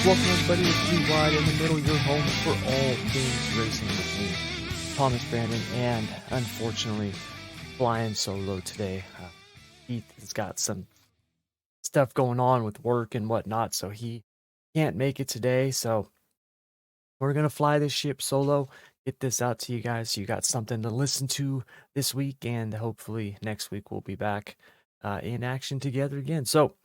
Welcome everybody to Three Wide in the Middle, your home for all things racing with me, Thomas Brandon, and unfortunately, flying solo today. Heath has got some stuff going on with work and whatnot, so he can't make it today. So we're gonna fly this ship solo, get this out to you guys so you got something to listen to this week, and hopefully next week we'll be back in action together again. So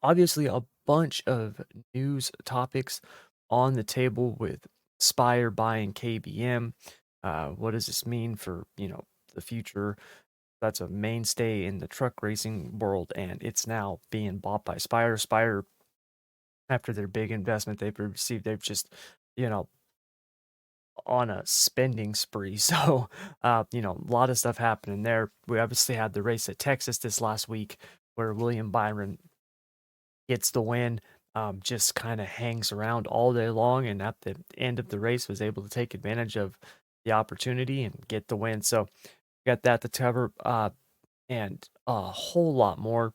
obviously a bunch of news topics on the table with Spire buying KBM. What does this mean for, the future? That's a mainstay in the truck racing world, and it's now being bought by Spire. Spire, after their big investment they've received, they've just, you know, on a spending spree. So, a lot of stuff happening there. We obviously had the race at Texas this last week where William Byron gets the win, just kind of hangs around all day long, and at the end of the race was able to take advantage of the opportunity and get the win. So got that to cover, and a whole lot more.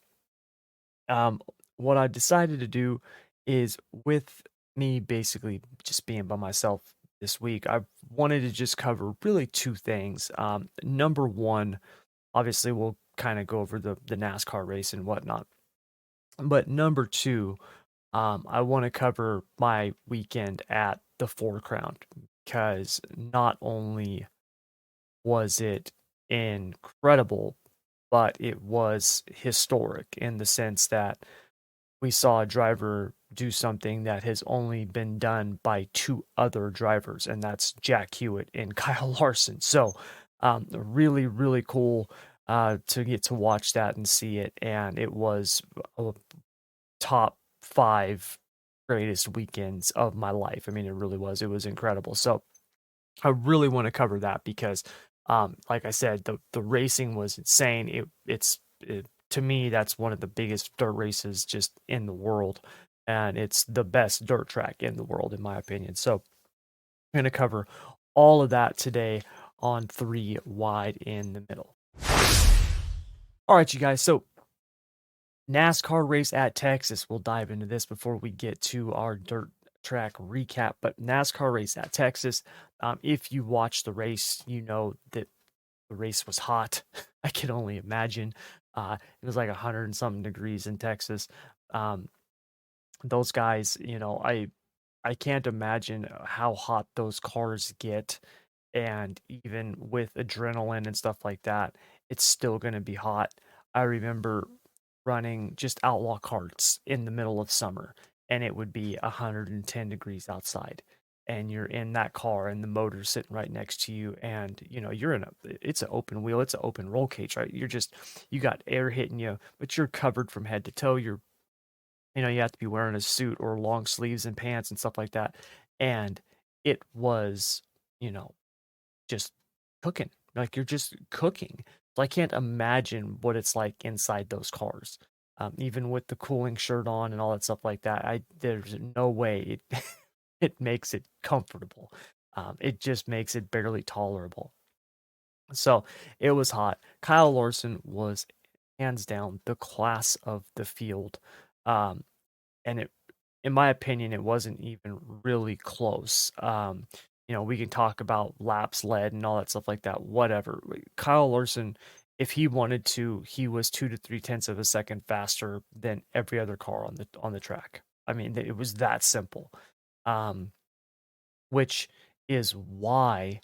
What I decided to do is, with me basically just being by myself this week, I wanted to just cover really two things. Number one, obviously we'll kind of go over the NASCAR race and whatnot. But number two, I want to cover my weekend at the Four Crown, because not only was it incredible, but it was historic in the sense that we saw a driver do something that has only been done by two other drivers, and that's Jack Hewitt and Kyle Larson. So, really, really cool to get to watch that and see it, and it was a top five greatest weekends of my life. I mean, it really was. It was incredible. So I really want to cover that because, like I said, the racing was insane. To me, that's one of the biggest dirt races just in the world, and it's the best dirt track in the world, in my opinion. So I'm going to cover all of that today on Three Wide in the Middle. All right, you guys. So NASCAR race at Texas. We'll dive into this before we get to our dirt track recap. But NASCAR race at Texas. If you watch the race, you know that the race was hot. I can only imagine. It was like 100 and something degrees in Texas. Those guys, I can't imagine how hot those cars get. And even with adrenaline and stuff like that, it's still going to be hot. I remember running just outlaw karts in the middle of summer, and it would be 110 degrees outside, and you're in that car and the motor's sitting right next to you, and you're it's an open wheel, it's an open roll cage, right? You got air hitting you, but you're covered from head to toe. You have to be wearing a suit or long sleeves and pants and stuff like that, and it was, just cooking. Like, you're just cooking. So I can't imagine what it's like inside those cars. Even with the cooling shirt on and all that stuff like that, there's no way it it makes it comfortable. It just makes it barely tolerable. So it was hot. Kyle Larson was hands down the class of the field. And in my opinion, it wasn't even really close. We can talk about laps led and all that stuff like that, whatever. Kyle Larson, if he wanted to, he was 2 to 3 tenths of a second faster than every other car on the track. I mean, it was that simple. Which is why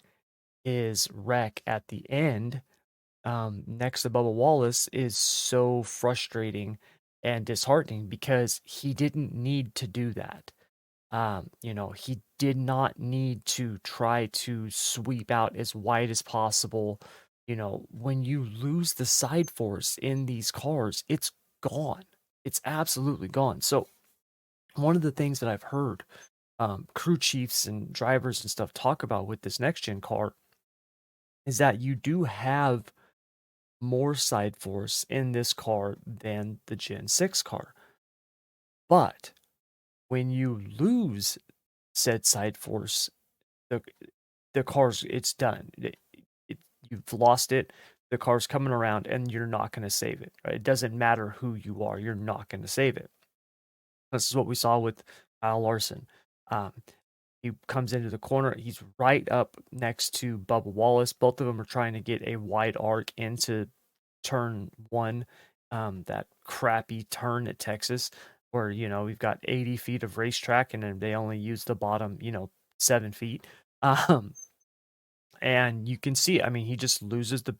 his wreck at the end, next to Bubba Wallace, is so frustrating and disheartening, because he didn't need to do that. He did not need to try to sweep out as wide as possible. When you lose the side force in these cars, it's gone. It's absolutely gone. So one of the things that I've heard crew chiefs and drivers and stuff talk about with this next gen car is that you do have more side force in this car than the Gen 6 car. But when you lose said side force, the car's, it's done. You've lost it. The car's coming around, and you're not going to save it. Right? It doesn't matter who you are. You're not going to save it. This is what we saw with Kyle Larson. Um, he comes into the corner. He's right up next to Bubba Wallace. Both of them are trying to get a wide arc into turn one, that crappy turn at Texas, where we've got 80 feet of racetrack, and then they only use the bottom 7 feet. Um, and you can see, I mean, he just loses the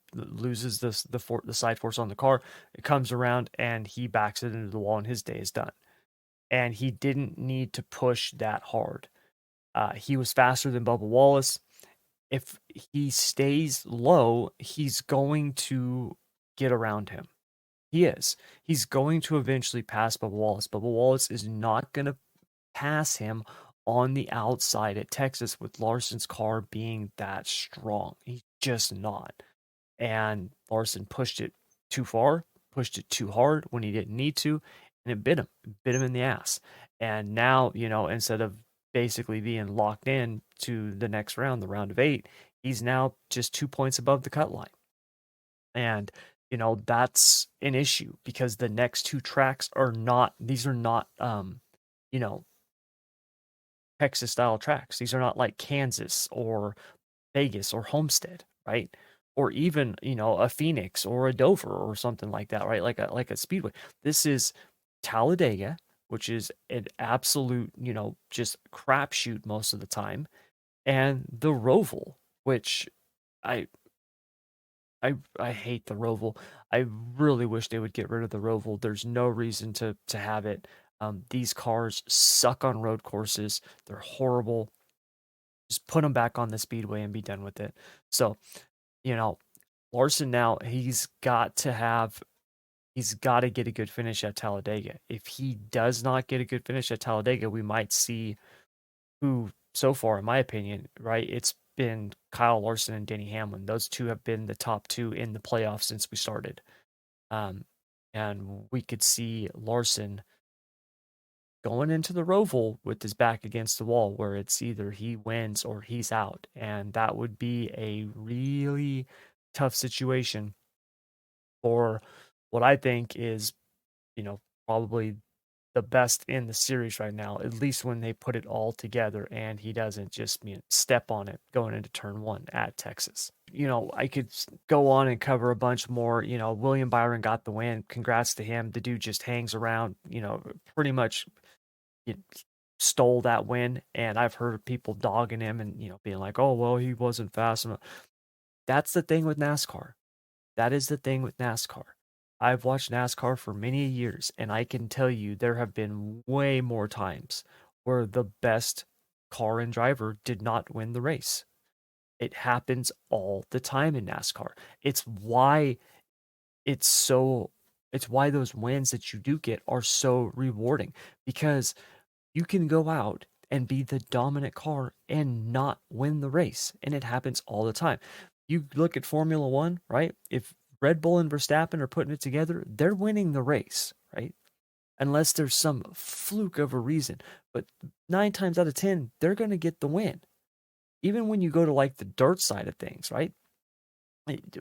side force on the car. It comes around and he backs it into the wall, and his day is done. And he didn't need to push that hard. He was faster than Bubba Wallace. If he stays low, he's going to get around him. He is. He's going to eventually pass Bubba Wallace. Bubba Wallace is not going to pass him on the outside at Texas with Larson's car being that strong. He's just not. And Larson pushed it too far, pushed it too hard when he didn't need to, and it bit him in the ass. And now, instead of basically being locked in to the next round, the round of 8, he's now just 2 points above the cut line. And that's an issue because the next two tracks are not you know Texas style tracks. These are not like Kansas or Vegas or Homestead, right? Or even a Phoenix or a Dover or something like that, right? Like a speedway. This is Talladega, which is an absolute just crapshoot most of the time, and the Roval, which I I hate the Roval. I really wish they would get rid of the Roval. There's no reason to have it. These cars suck on road courses. They're horrible. Just put them back on the speedway and be done with it. So, you know, Larson now he's got to get a good finish at Talladega. If he does not get a good finish at Talladega, we might see who so far, in my opinion, right? It's been Kyle Larson and Denny Hamlin. Those two have been the top two in the playoffs since we started. Um, and we could see Larson going into the Roval with his back against the wall, where it's either he wins or he's out. And that would be a really tough situation for what I think is, probably the best in the series right now, at least when they put it all together and he doesn't just step on it going into turn one at Texas. I could go on and cover a bunch more. William Byron got the win. Congrats to him. The dude just hangs around, pretty much stole that win. And I've heard people dogging him and, being like, oh, well, he wasn't fast enough. That's the thing with NASCAR. That is the thing with NASCAR. I've watched NASCAR for many years, and I can tell you there have been way more times where the best car and driver did not win the race. It happens all the time in NASCAR. It's why it's so it's why those wins that you do get are so rewarding, because you can go out and be the dominant car and not win the race, and it happens all the time. You look at Formula One, right? If Red Bull and Verstappen are putting it together, they're winning the race, right? Unless there's some fluke of a reason. But 9 times out of 10, they're going to get the win. Even when you go to like the dirt side of things, right?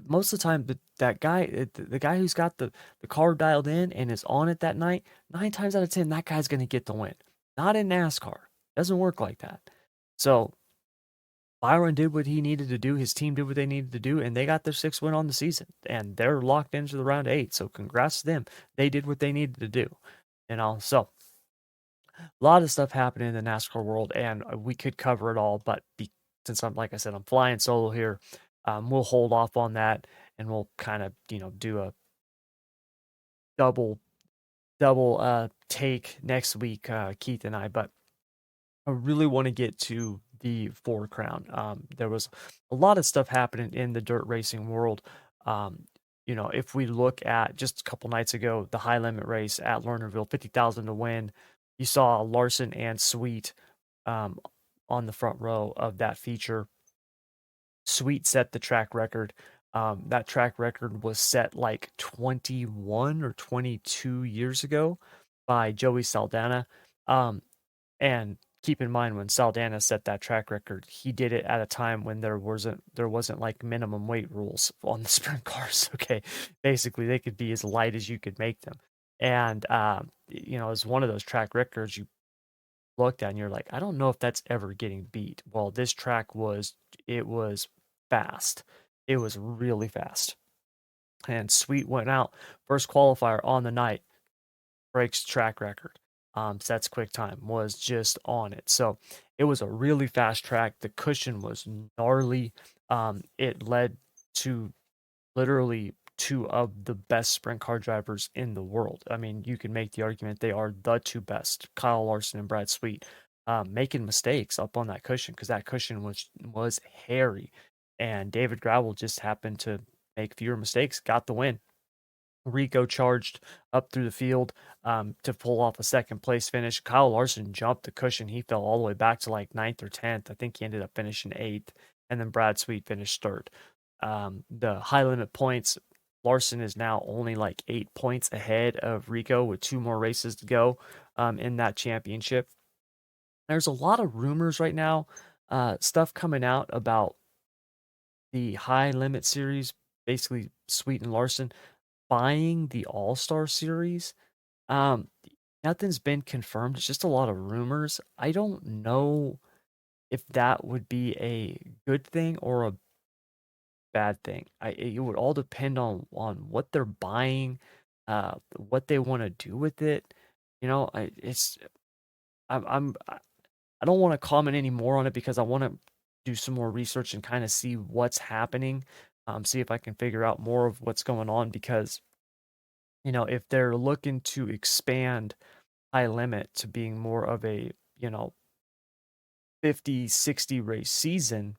Most of the time, the guy who's got the car dialed in and is on it that night, 9 times out of 10, that guy's going to get the win. Not in NASCAR. Doesn't work like that. So Byron did what he needed to do. His team did what they needed to do, and they got their 6th win on the season. And they're locked into the round 8. So congrats to them. They did what they needed to do. So a lot of stuff happening in the NASCAR world, and we could cover it all. But since like I said, I'm flying solo here, we'll hold off on that, and we'll kind of do a double take next week, Keith and I. But I really want to get to the Ford Crown. There was a lot of stuff happening in the dirt racing world. If we look at just a couple nights ago, the high limit race at Lernerville, 50,000 to win. You saw Larson and Sweet on the front row of that feature. Sweet set the track record. That track record was set like 21 or 22 years ago by Joey Saldana. And keep in mind, when Saldana set that track record, he did it at a time when there wasn't like minimum weight rules on the sprint cars. Okay, basically they could be as light as you could make them, and as one of those track records, you looked at and you're like, I don't know if that's ever getting beat. Well, this track was, it was fast. It was really fast. And Sweet went out first qualifier on the night, breaks track record. Sets quick time, was just on it. So it was a really fast track. The cushion was gnarly. It led to literally two of the best sprint car drivers in the world. I mean, you can make the argument they are the two best, Kyle Larson and Brad Sweet, making mistakes up on that cushion because that cushion was hairy, and David Gravel just happened to make fewer mistakes, got the win. Rico charged up through the field to pull off a second place finish. Kyle Larson jumped the cushion. He fell all the way back to like ninth or 10th. I think he ended up finishing eighth. And then Brad Sweet finished third. The high limit points, Larson is now only like 8 points ahead of Rico with two more races to go in that championship. There's a lot of rumors right now, stuff coming out about the high limit series, basically Sweet and Larson buying the All-Star series. Um, Nothing's been confirmed. It's just a lot of rumors. I don't know if that would be a good thing or a bad thing. It would all depend on what they're buying, what they want to do with it. You know, I don't want to comment any more on it because I want to do some more research and kind of see what's happening. See if I can figure out more of what's going on because if they're looking to expand high limit to being more of a, 50, 60 race season,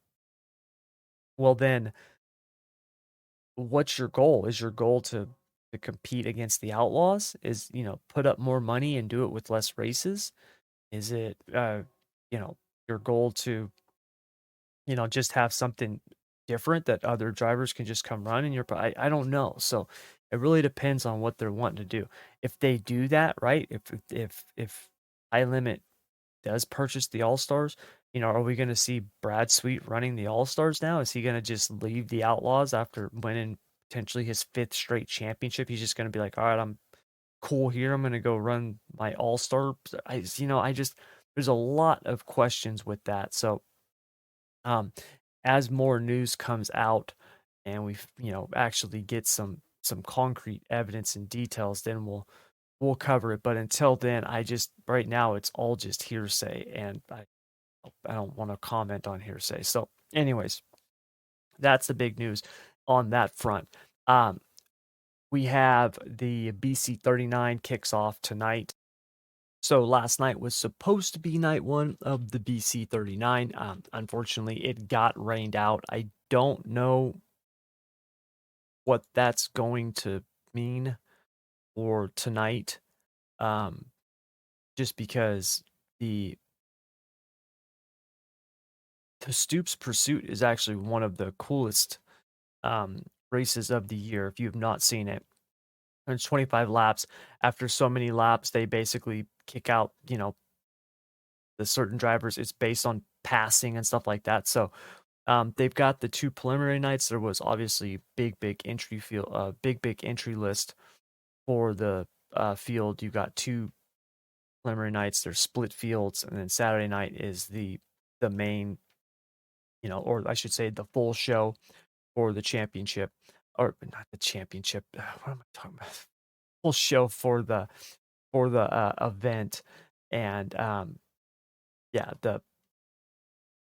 well then what's your goal? Is your goal to compete against the Outlaws? Is, put up more money and do it with less races? Is it you know, your goal to, just have something different that other drivers can just come run in your I don't know. So it really depends on what they're wanting to do. If they do that, right? If high limit does purchase the All-Stars, are we going to see Brad Sweet running the All-Stars now? Is he going to just leave the Outlaws after winning potentially his fifth straight championship? He's just going to be like, all right, I'm cool here. I'm going to go run my All-Star. I just, there's a lot of questions with that. So, um, as more news comes out and we, actually get some concrete evidence and details, then we'll cover it. But until then, I just right now it's all just hearsay, and I don't want to comment on hearsay. So, anyways, that's the big news on that front. We have the BC 39 kicks off tonight. So last night was supposed to be night one of the BC 39. Unfortunately, it got rained out. I don't know what that's going to mean for tonight. Just because the Stoops Pursuit is actually one of the coolest races of the year. If you have not seen it, it's 25 laps. After so many laps, they basically kick out, the certain drivers. It's based on passing and stuff like that. So they've got the two preliminary nights. There was obviously big entry field, big entry list for the field. You got two preliminary nights. There's split fields, and then Saturday night is the main, or I should say the full show for the championship, or not the championship. What am I talking about? Full show for the event, and yeah, the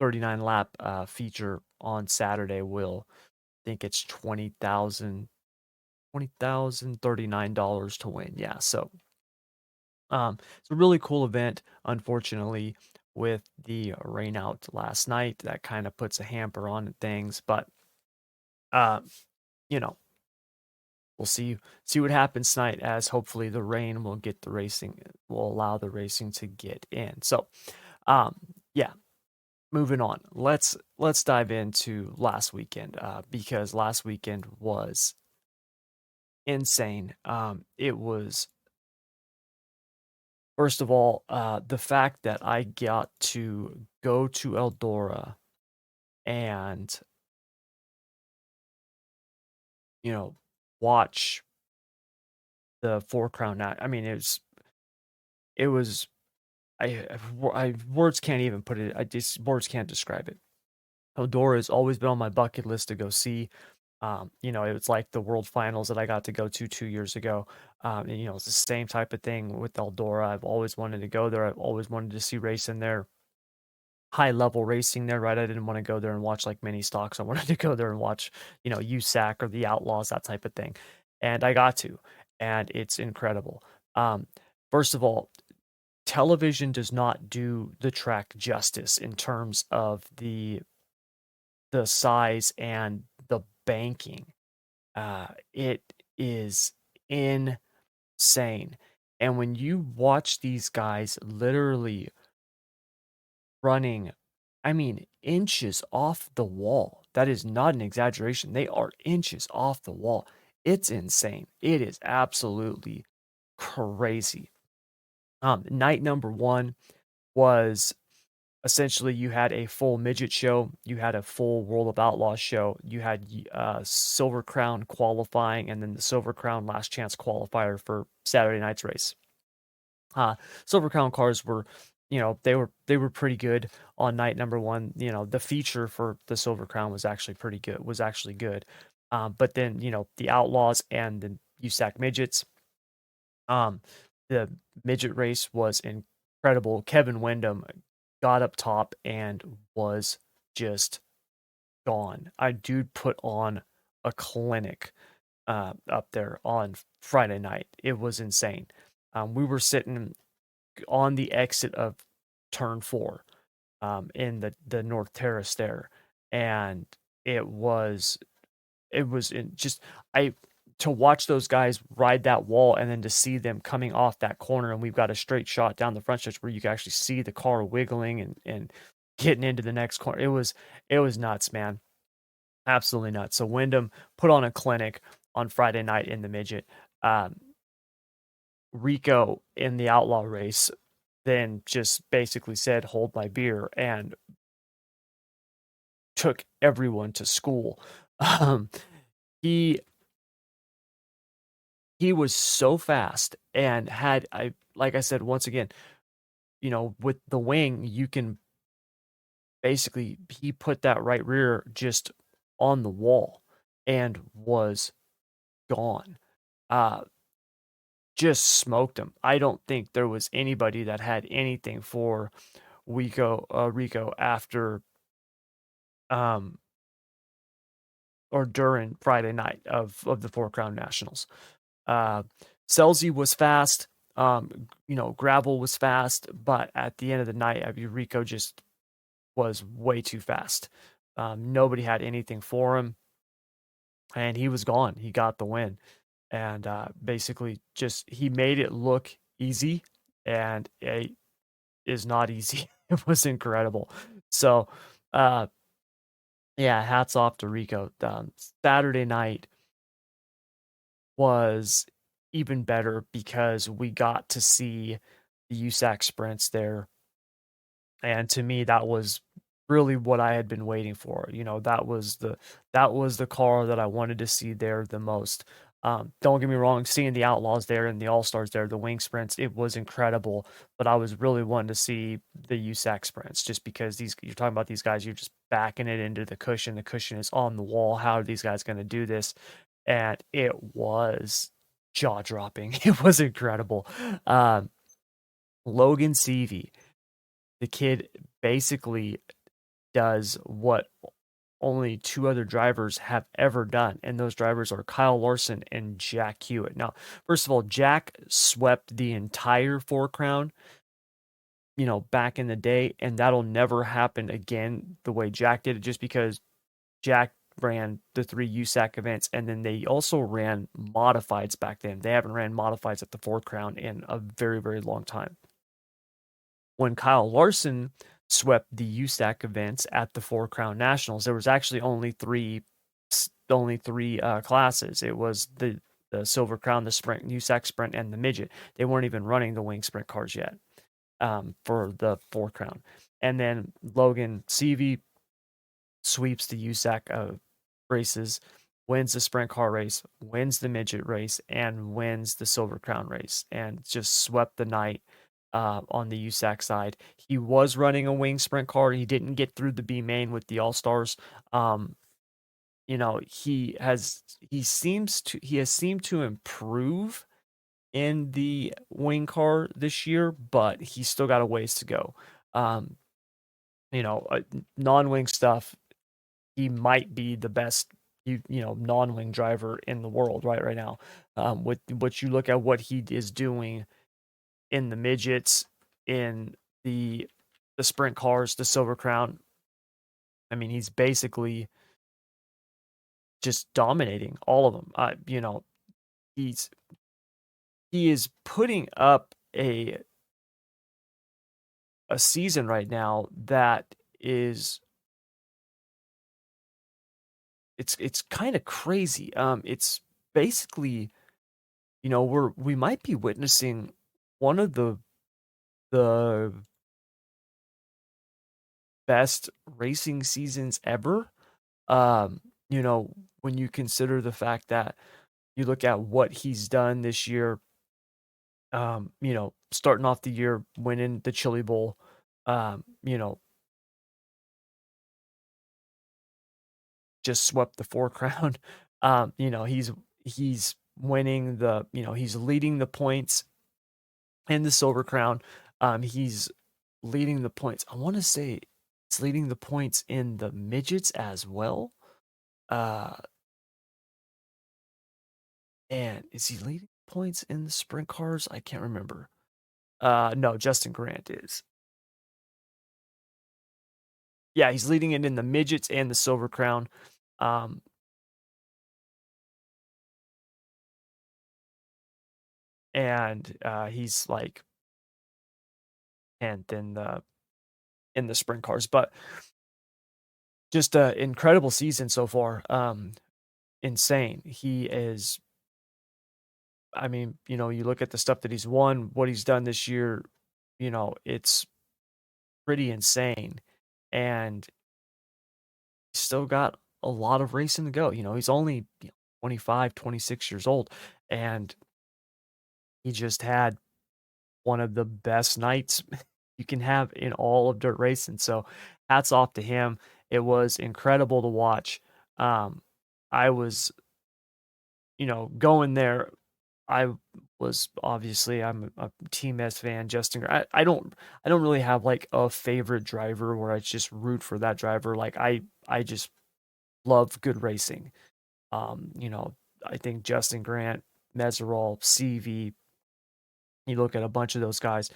39 lap feature on Saturday will, I think it's $20,039 to win. Yeah, so it's a really cool event. Unfortunately, with the rain out last night, that kind of puts a hamper on things, but uh, you know, we'll see what happens tonight, as hopefully the rain will allow the racing to get in. So yeah, moving on. Let's dive into last weekend, because last weekend was insane. It was, first of all, the fact that I got to go to Eldora and, you know, watch the Four Crown. I mean, it was words can't even put it. Words can't describe it. Eldora has always been on my bucket list to go see. It was like the World Finals that I got to go to 2 years ago. And it's the same type of thing with Eldora. I've always wanted to go there. I've always wanted to see racing there, high level racing there, right? I didn't want to go there and watch like mini stocks. I wanted to go there and watch, USAC or the Outlaws, that type of thing. And I got to, and it's incredible. Um, First of all, television does not do the track justice in terms of the size and the banking. It is insane. And when you watch these guys literally running, I mean, inches off the wall, that is not an exaggeration. They are inches off the wall. It's insane. It is absolutely crazy. Night number one was essentially you had a full midget show, you had a full World of Outlaws show, you had Silver Crown qualifying, and then the Silver Crown last chance qualifier for Saturday night's race. Silver Crown cars were, they were pretty good on night number one. The feature for the Silver Crown was actually pretty good. But then the Outlaws and the USAC midgets. The midget race was incredible. Kevin Windham got up top and was just gone. Dude put on a clinic up there on Friday night. It was insane. We were sitting on the exit of turn 4 in the North Terrace there, and it was just to watch those guys ride that wall and then to see them coming off that corner, and we've got a straight shot down the front stretch where you can actually see the car wiggling and getting into the next corner. It was nuts, man. Absolutely nuts. So Wyndham put on a clinic on Friday night in the midget. Rico in the outlaw race then just basically said, "Hold my beer," and took everyone to school. He was so fast and like I said, once again, with the wing, you can basically, he put that right rear just on the wall and was gone. Just smoked him. I don't think there was anybody that had anything for Rico after or during Friday night of the Four Crown Nationals. Selzy was fast. Gravel was fast, but at the end of the night, Rico just was way too fast. Nobody had anything for him, and he was gone. He got the win, and basically he made it look easy, and it is not easy. It was incredible. So, yeah, hats off to Rico. Saturday night was even better because we got to see the USAC sprints there. And to me, that was really what I had been waiting for. That was the car that I wanted to see there the most. Don't get me wrong, seeing the Outlaws there and the All-Stars there, the wing sprints, it was incredible. But I was really wanting to see the USAC sprints just because you're talking about these guys, you're just backing it into the cushion. The cushion is on the wall. How are these guys going to do this? And it was jaw-dropping. It was incredible. Logan Seavey, the kid basically does what only 2 other drivers have ever done, and those drivers are Kyle Larson and Jack Hewitt. Now, first of all, Jack swept the entire Four Crown, back in the day, and that'll never happen again the way Jack did it, just because Jack ran the 3 USAC events, and then they also ran modifieds back then. They haven't ran modifieds at the Four Crown in a very, very long time. When Kyle Larson swept the USAC events at the Four Crown Nationals, there was actually only three classes. It was the Silver Crown, the Sprint, USAC Sprint, and the Midget. They weren't even running the wing sprint cars yet for the Four Crown. And then Logan Seavey sweeps the USAC races, wins the sprint car race, wins the midget race, and wins the Silver Crown race, and just swept the night. on the USAC side. He was running a wing sprint car. He didn't get through the B main with the All Stars. Um, he has seemed to improve in the wing car this year, but he's still got a ways to go. Um, non-wing stuff, he might be the best non-wing driver in the world right now. With what you look at what he is doing in the midgets, in the sprint cars, the Silver Crown. I mean, he's basically just dominating all of them. He's he is putting up a season right now that is it's kind of crazy. It's basically, we might be witnessing one of the best racing seasons ever. Um, when you consider the fact that you look at what he's done this year, starting off the year winning the Chili Bowl, um, you know, just swept the Four Crown. He's winning he's leading the points in the Silver Crown. He's leading the points. I want to say he's leading the points in the midgets as well. Uh, and is he leading points in the sprint cars? I can't remember. No, Justin Grant is. Yeah, he's leading it in the midgets and the Silver Crown. Um, and he's like 10th in the sprint cars, but just an incredible season so far. Insane. He is. I mean, you look at the stuff that he's won, what he's done this year. It's pretty insane, and he's still got a lot of racing to go. He's only 25, 26 years old, and he just had one of the best nights you can have in all of dirt racing. So hats off to him. It was incredible to watch. I was, going there. I was obviously I'm a Team S fan. Justin, I don't really have like a favorite driver where I just root for that driver. Like I just love good racing. I think Justin Grant, Meserol, CV, you look at a bunch of those guys,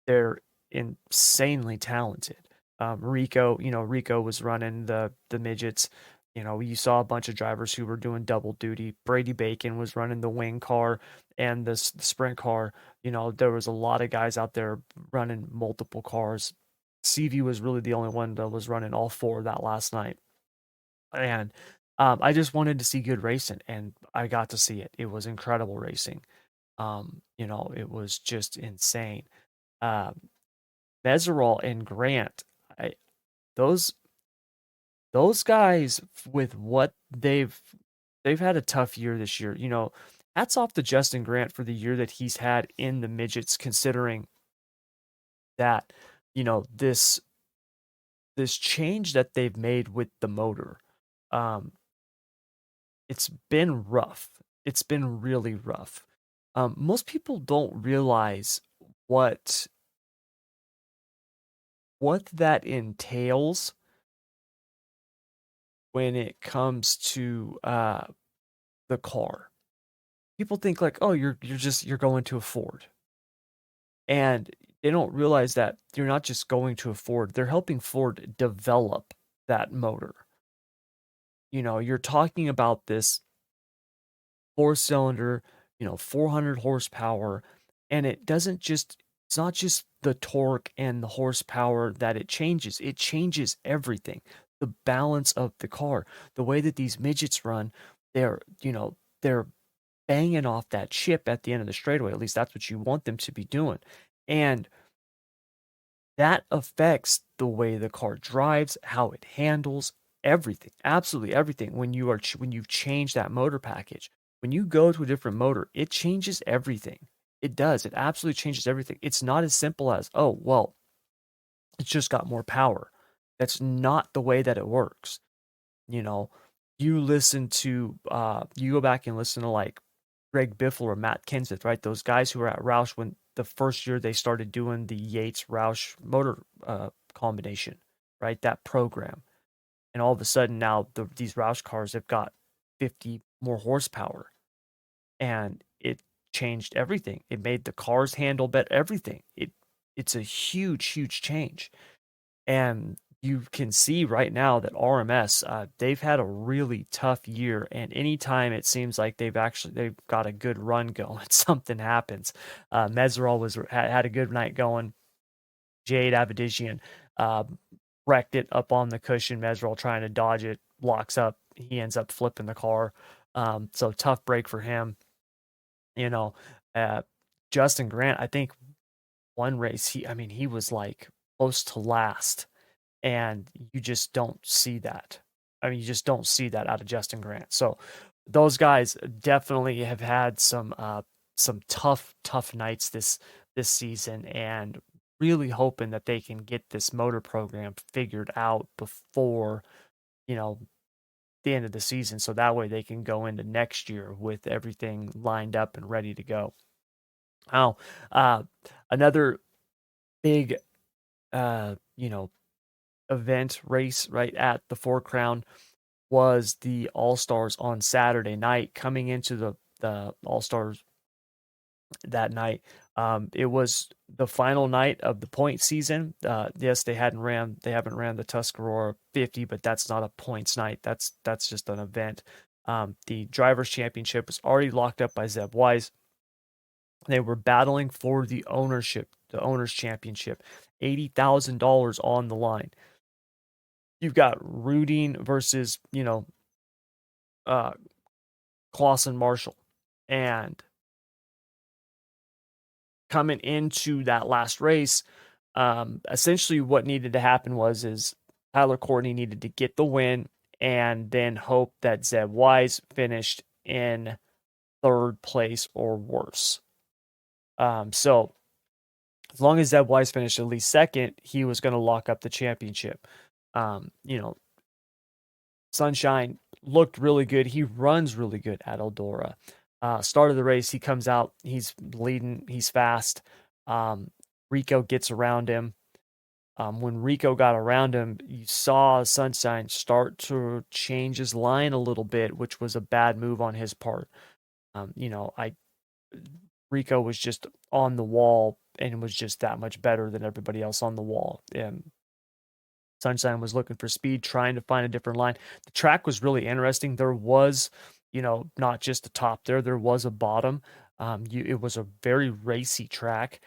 they're insanely talented. Rico was running the midgets. You saw a bunch of drivers who were doing double duty. Brady Bacon was running the wing car and the sprint car. There was a lot of guys out there running multiple cars. CV was really the only one that was running all four that last night. And I just wanted to see good racing, and I got to see it. It was incredible racing. It was just insane. Um, Meserol and Grant, those those guys with what they've had a tough year this year. Hats off to Justin Grant for the year that he's had in the midgets, considering that this change that they've made with the motor. Um, it's been rough. It's been really rough. Most people don't realize what that entails when it comes to the car. People think like, oh, you're going to a Ford, and they don't realize that you're not just going to a Ford. They're helping Ford develop that motor. You're talking about this 4-cylinder, 400 horsepower, and it's not just the torque and the horsepower that it changes everything. The balance of the car, the way that these midgets run, they're banging off that chip at the end of the straightaway. At least that's what you want them to be doing. And that affects the way the car drives, how it handles, everything, absolutely everything. When you've changed that motor package, when you go to a different motor, it changes everything. It does. It absolutely changes everything. It's not as simple as, oh, well, it's just got more power. That's not the way that it works. You know, you listen to, you go back and listen to like Greg Biffle or Matt Kenseth, right? Those guys who were at Roush when the first year they started doing the Yates Roush motor combination, right? That program. And all of a sudden now these Roush cars have got 50 more horsepower, and it changed everything. It made the cars handle better, everything. It's a huge change. And you can see right now that RMS, they've had a really tough year, and anytime it seems like they've got a good run going, something happens. Meserol had a good night going. Jade Abadishian uh, wrecked it up on the cushion. Meserol trying to dodge it, locks up. He ends up flipping the car. So tough break for him. You know, uh, Justin Grant, I think one race he was like close to last, and you just don't see that. I mean, you just don't see that out of Justin Grant. So those guys definitely have had some tough nights this season, and really hoping that they can get this motor program figured out before, you know, the end of the season, so that way they can go into next year with everything lined up and ready to go. Now, uh, another big, you know, event race right at the Four Crown was the All Stars on Saturday night. Coming into the All Stars that night, it was the final night of the point season. Yes, they haven't ran the Tuscarora 50, but that's not a points night. That's just an event. The drivers' championship was already locked up by Zeb Wise. They were battling for the owners' championship, $80,000 on the line. You've got Rudine versus, uh, Clausen Marshall. And coming into that last race, essentially what needed to happen is Tyler Courtney needed to get the win and then hope that Zeb Wise finished in third place or worse. So as long as Zeb Wise finished at least second, he was going to lock up the championship. Sunshine looked really good. He runs really good at Eldora. Start of the race, he comes out, he's leading, he's fast. Rico gets around him. When Rico got around him, you saw Sunshine start to change his line a little bit, which was a bad move on his part. Rico was just on the wall and was just that much better than everybody else on the wall. And Sunshine was looking for speed, trying to find a different line. The track was really interesting. There was, not just a top there was a bottom. It was a very racy track.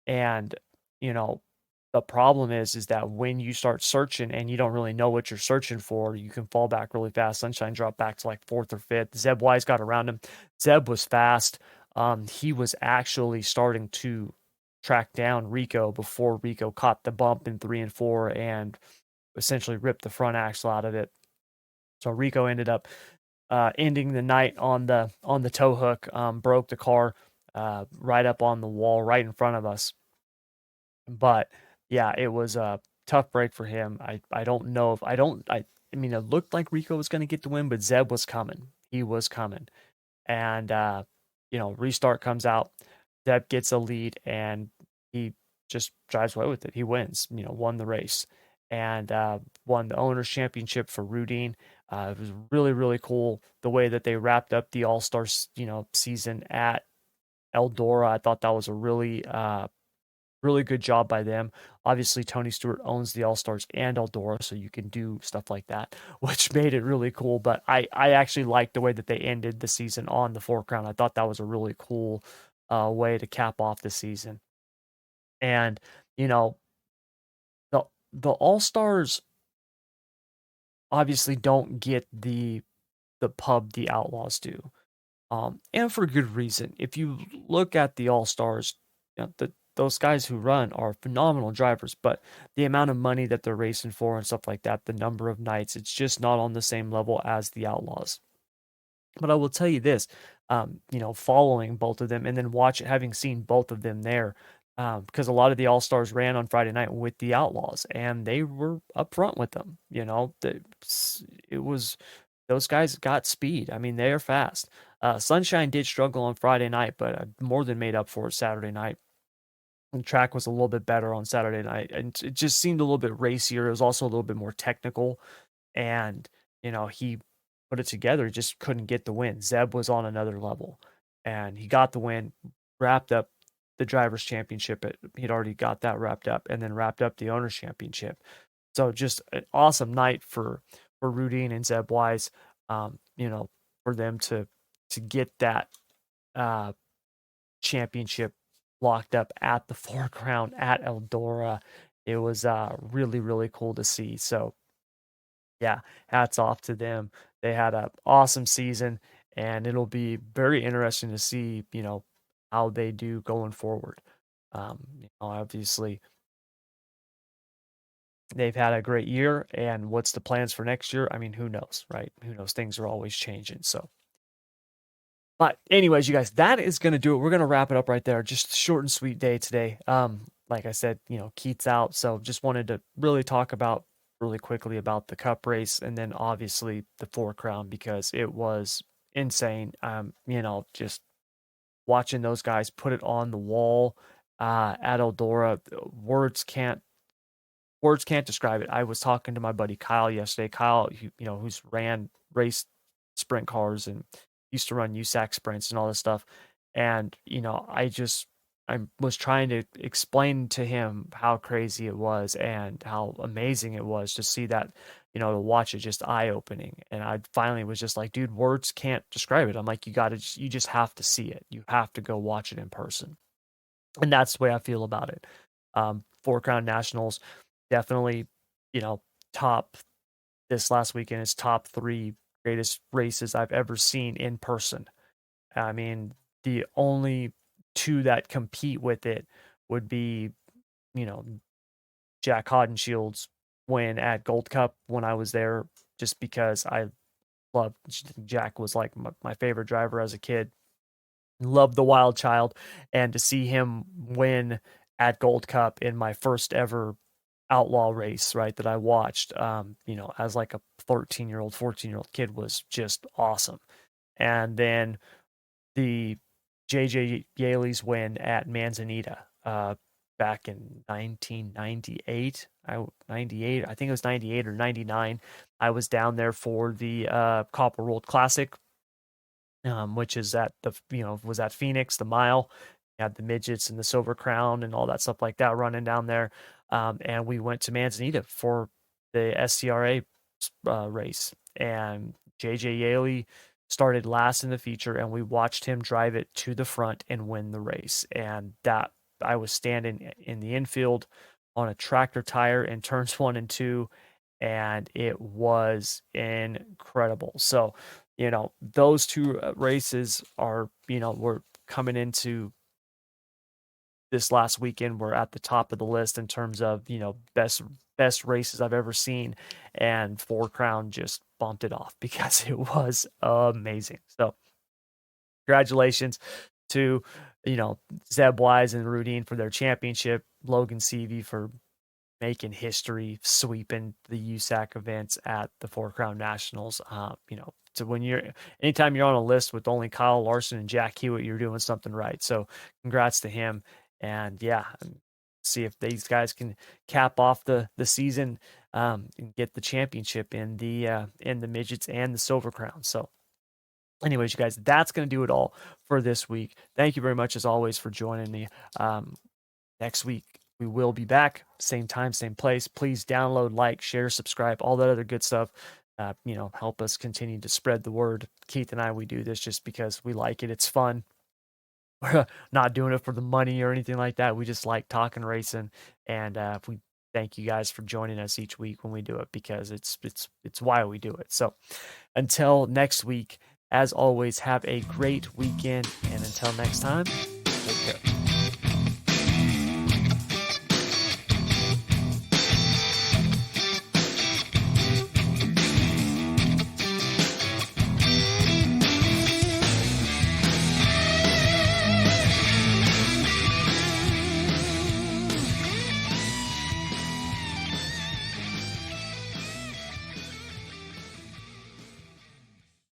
And, the problem is that when you start searching and you don't really know what you're searching for, you can fall back really fast. Sunshine dropped back to like fourth or fifth. Zeb Wise got around him. Zeb was fast. He was actually starting to track down Rico before Rico caught the bump in 3 and 4 and essentially ripped the front axle out of it. So Rico ended up ending the night on the tow hook, broke the car right up on the wall right in front of us. But yeah, it was a tough break for him. I don't know if I mean, it looked like Rico was going to get the win, but Zeb was coming. He was coming. And restart comes out. Zeb gets a lead and he just drives away with it. He wins, won the race and won the owners championship for Rudine. It was really, really cool the way that they wrapped up the All-Stars, season at Eldora. I thought that was a really good job by them. Obviously, Tony Stewart owns the All-Stars and Eldora, so you can do stuff like that, which made it really cool. But I actually liked the way that they ended the season on the Four Crown. I thought that was a really cool way to cap off the season. And, the All-Stars obviously don't get the pub the Outlaws do. And for good reason. If you look at the All-Stars, those guys who run are phenomenal drivers, but the amount of money that they're racing for and stuff like that, the number of nights, it's just not on the same level as the Outlaws. But I will tell you this, following both of them and then having seen both of them there. Because a lot of the All-Stars ran on Friday night with the Outlaws, and they were up front with them. It was those guys got speed. I mean, they are fast. Sunshine did struggle on Friday night, but more than made up for it Saturday night. The track was a little bit better on Saturday night, and it just seemed a little bit racier. It was also a little bit more technical, and he put it together, just couldn't get the win. Zeb was on another level, and he got the win, wrapped up the drivers' championship. He'd already got that wrapped up, and then wrapped up the owners' championship. So just an awesome night for Rudine and Zeb Wise. For them to get that championship locked up at the foreground at Eldora. It was really, really cool to see. So yeah, hats off to them. They had an awesome season, and it'll be very interesting to see, how they do going forward. Obviously, they've had a great year, and what's the plans for next year? I mean, who knows, right? Who knows? Things are always changing. So, but anyways, you guys, that is going to do it. We're going to wrap it up right there. Just short and sweet day today. Like I said, Keith's out, so just wanted to really talk about really quickly about the Cup race, and then obviously the Four Crown, because it was insane. Just watching those guys put it on the wall at Eldora, words can't describe it. I was talking to my buddy Kyle yesterday. Kyle, who's raced sprint cars and used to run USAC sprints and all this stuff. And, I was trying to explain to him how crazy it was and how amazing it was to see that, to watch it, just eye opening. And I finally was just like, dude, words can't describe it. I'm like, you just have to see it. You have to go watch it in person. And that's the way I feel about it. Four Crown Nationals, definitely, top this last weekend is top 3 greatest races I've ever seen in person. I mean, the only 2 that compete with it would be, Jack Hoddenshield's win at Gold Cup when I was there, just because I loved Jack, was like my favorite driver as a kid. Loved the Wild Child, and to see him win at Gold Cup in my first ever outlaw race, right, that I watched, as like a 13-year-old, 14-year-old kid, was just awesome. And then the JJ Yaley's win at Manzanita back in 1998. I think it was 98 or 99. I was down there for the Copper World Classic, which is was at Phoenix, the mile. You had the midgets and the Silver Crown and all that stuff like that running down there. And we went to Manzanita for the SCRA race. And JJ Yaley started last in the feature, and we watched him drive it to the front and win the race. And that, I was standing in the infield on a tractor tire in turns 1 and 2, and it was incredible. So, those 2 races are, we're coming into this last weekend. We're at the top of the list in terms of, best races I've ever seen, and Four Crown just bumped it off because it was amazing. So congratulations to, Zeb Wise and Rudine for their championship, Logan Seavey for making history, sweeping the USAC events at the Four Crown Nationals. So anytime you're on a list with only Kyle Larson and Jack Hewitt, you're doing something right. So congrats to him. And yeah, see if these guys can cap off the season and get the championship in the midgets and the Silver Crown. So anyways, you guys, that's going to do it all for this week. Thank you very much, as always, for joining me. Next week, we will be back, same time, same place. Please download, like, share, subscribe, all that other good stuff. Help us continue to spread the word. Keith and I, we do this just because we like it. It's fun. We're not doing it for the money or anything like that. We just like talking racing, and we thank you guys for joining us each week when we do it, because it's why we do it. So until next week, as always, have a great weekend, and until next time, take care.